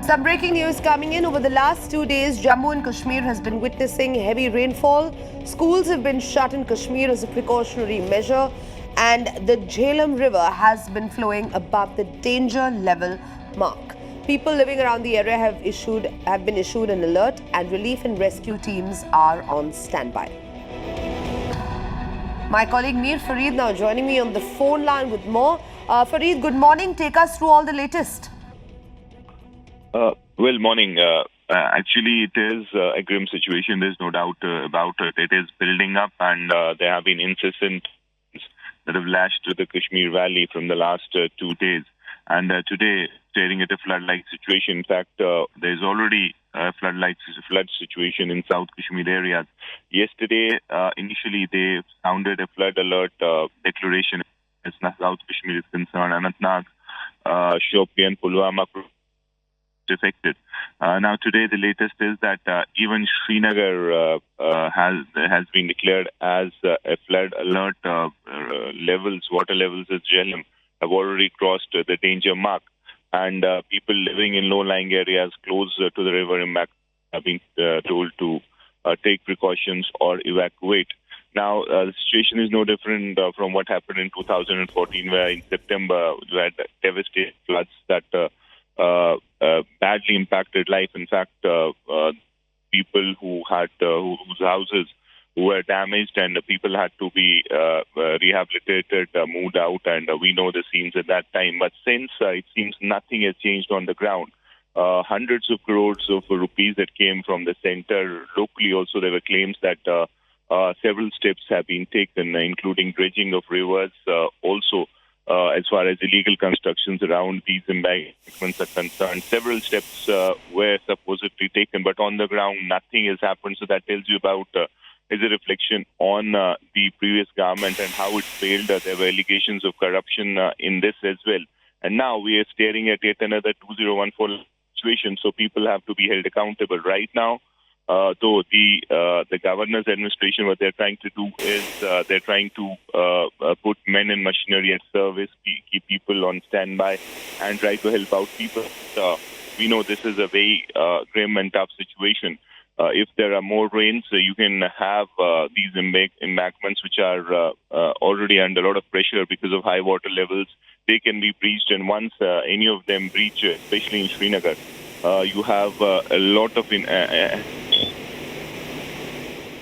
Some breaking news coming in. Over the last 2 days, Jammu and Kashmir has been witnessing heavy rainfall. Schools have been shut in Kashmir as a precautionary measure, and the Jhelum River has been flowing above the danger level mark. People living around the area have been issued an alert, and relief and rescue teams are on standby. My colleague Mir Fareed now joining me on the phone line with more. Fareed, good morning. Take us through all the latest. Well, morning. Actually, it is a grim situation. There's no doubt about it. It is building up, and there have been incessant that have lashed to the Kashmir Valley from the last 2 days. And today, staring at a flood-like situation. In fact, there's already a flood situation in South Kashmir areas. Yesterday, initially, they sounded a flood alert declaration as South Kashmir is concerned. Anantnag, Shopian, Kulgam affected. Now today the latest is that even Srinagar has been declared as a flood alert. Water levels at Jhelum have already crossed the danger mark, and people living in low-lying areas close to the river have been told to take precautions or evacuate. Now, the situation is no different from what happened in 2014, where in September we had devastating floods that badly impacted life. In fact, people whose houses were damaged and people had to be rehabilitated, moved out, and we know the scenes at that time. But since it seems nothing has changed on the ground. Hundreds of crores of rupees that came from the center. Locally also there were claims that several steps have been taken, including dredging of rivers, also as far as illegal constructions around these embankments are concerned. Several steps were supposedly taken, but on the ground nothing has happened. So that tells you about is a reflection on the previous government and how it failed. There were allegations of corruption in this as well. And now we are staring at yet another 2014 situation. So people have to be held accountable. Right now, though the governor's administration, what they're trying to do is they're trying to put men and machinery at service, keep people on standby, and try to help out people. We know this is a very grim and tough situation. If there are more rains, you can have these embankments which are already under a lot of pressure because of high water levels. They can be breached, and once any of them breach, especially in Srinagar, you have a lot of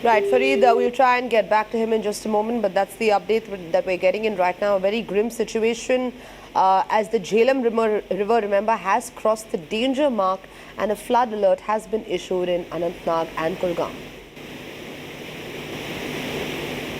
Right, Fareed, we'll try and get back to him in just a moment, but that's the update that we're getting in right now. A very grim situation as the Jhelum River, remember, has crossed the danger mark, and a flood alert has been issued in Anantnag and Kulgam.